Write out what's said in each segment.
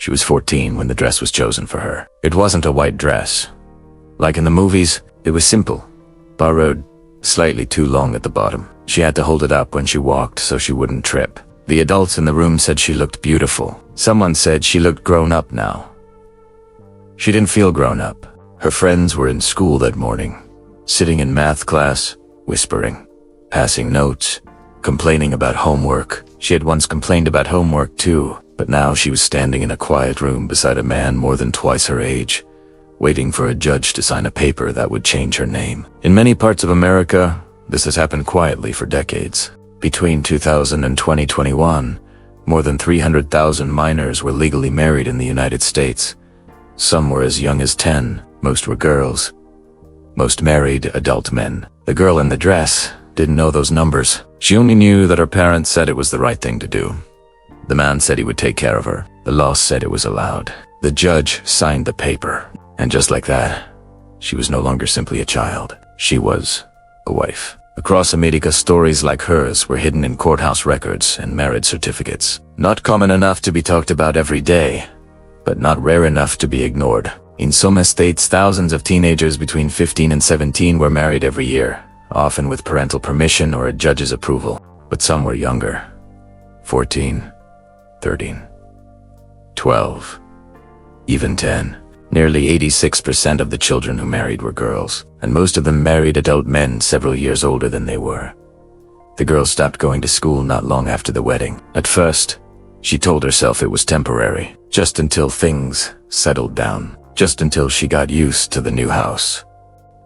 She was 14 when the dress was chosen for her. It wasn't a white dress. Like in the movies, it was simple, borrowed, slightly too long at the bottom. She had to hold it up when she walked so she wouldn't trip. The adults in the room said she looked beautiful. Someone said she looked grown up now. She didn't feel grown up. Her friends were in school that morning, sitting in math class, whispering, passing notes, complaining about homework. She had once complained about homework too, but now she was standing in a quiet room beside a man more than twice her age, waiting for a judge to sign a paper that would change her name. In many parts of America, this has happened quietly for decades. Between 2000 and 2021, more than 300,000 minors were legally married in the United States. Some were as young as 10, most were girls. Most married adult men. The girl in the dress didn't know those numbers. She only knew that her parents said it was the right thing to do. The man said he would take care of her. The law said it was allowed. The judge signed the paper. And just like that, she was no longer simply a child. She was a wife. Across America, stories like hers were hidden in courthouse records and marriage certificates. Not common enough to be talked about every day, but not rare enough to be ignored. In some estates, thousands of teenagers between 15 and 17 were married every year, often with parental permission or a judge's approval. But some were younger. 14, 13, 12, even 10. Nearly 86% of the children who married were girls, and most of them married adult men several years older than they were. The girl stopped going to school not long after the wedding. At first, she told herself it was temporary, just until things settled down, just until she got used to the new house,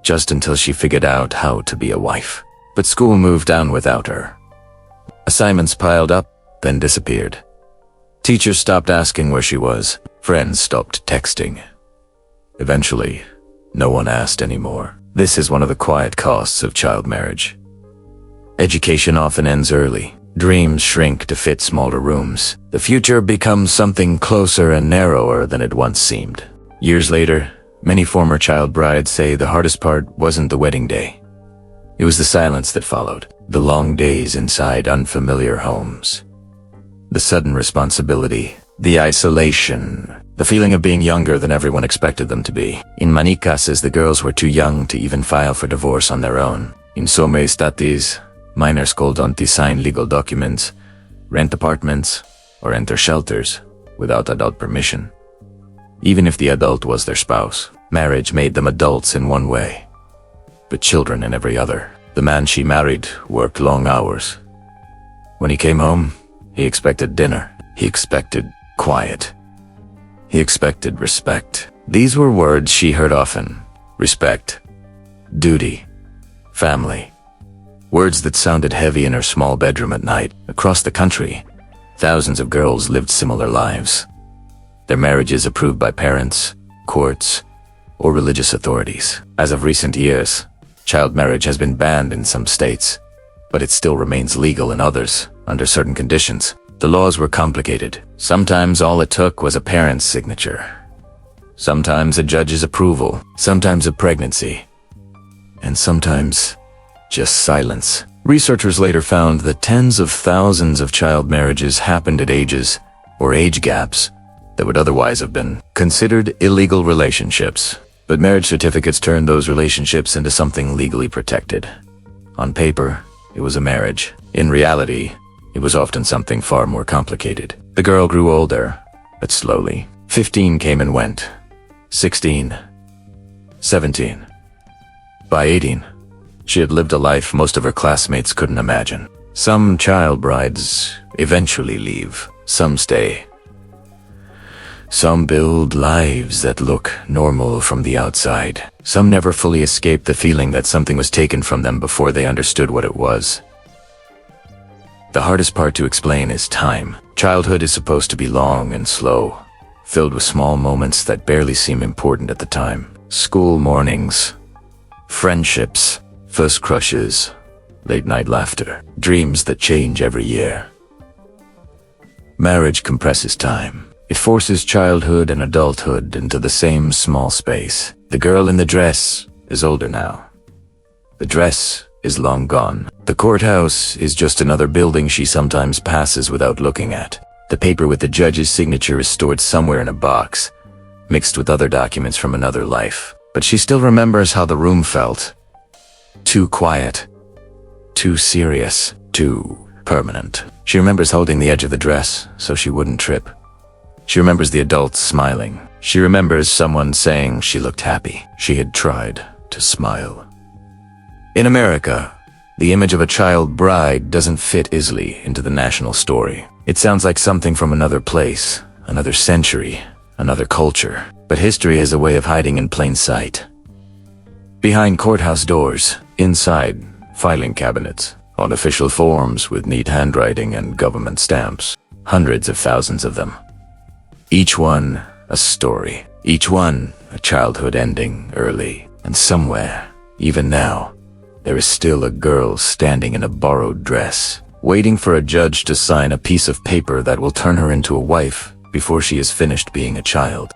just until she figured out how to be a wife. But school moved on without her. Assignments piled up, then disappeared. Teachers stopped asking where she was. Friends stopped texting. Eventually, no one asked anymore. This is one of the quiet costs of child marriage. Education often ends early. Dreams shrink to fit smaller rooms. The future becomes something closer and narrower than it once seemed. Years later, many former child brides say the hardest part wasn't the wedding day. It was the silence that followed, the long days inside unfamiliar homes, the sudden responsibility, the isolation, the feeling of being younger than everyone expected them to be. In many cases, the girls were too young to even file for divorce on their own. In some estates, minors could only sign legal documents, rent apartments, or enter shelters without adult permission. Even if the adult was their spouse, marriage made them adults in one way, but children in every other. The man she married worked long hours. When he came home, he expected dinner. He expected quiet. He expected respect. These were words she heard often. Respect, duty, family. Words that sounded heavy in her small bedroom at night. Across the country, thousands of girls lived similar lives. Their marriages approved by parents, courts, or religious authorities. As of recent years, child marriage has been banned in some states, but it still remains legal in others, under certain conditions. The laws were complicated. Sometimes all it took was a parent's signature. Sometimes a judge's approval. Sometimes a pregnancy. And sometimes just silence. Researchers later found that tens of thousands of child marriages happened at ages or age gaps that would otherwise have been considered illegal relationships. But marriage certificates turned those relationships into something legally protected. On paper, it was a marriage. In reality, it was often something far more complicated. The girl grew older, but slowly. 15 came and went. 16. 17. By 18, she had lived a life most of her classmates couldn't imagine. Some child brides eventually leave. Some stay. Some build lives that look normal from the outside. Some never fully escape the feeling that something was taken from them before they understood what it was. The hardest part to explain is time. Childhood is supposed to be long and slow, filled with small moments that barely seem important at the time. School mornings, friendships, first crushes, late-night laughter, dreams that change every year. Marriage compresses time. It forces childhood and adulthood into the same small space. The girl in the dress is older now. The dress is long gone. The courthouse is just another building she sometimes passes without looking at. The paper with the judge's signature is stored somewhere in a box, mixed with other documents from another life. But she still remembers how the room felt. Too quiet. Too serious. Too permanent. She remembers holding the edge of the dress so she wouldn't trip. She remembers the adults smiling. She remembers someone saying she looked happy. She had tried to smile. In America, the image of a child bride doesn't fit easily into the national story. It sounds like something from another place, another century, another culture. But history has a way of hiding in plain sight. Behind courthouse doors, inside filing cabinets, on official forms with neat handwriting and government stamps. Hundreds of thousands of them. Each one a story. Each one a childhood ending early. And somewhere, even now, there is still a girl standing in a borrowed dress, waiting for a judge to sign a piece of paper that will turn her into a wife before she is finished being a child.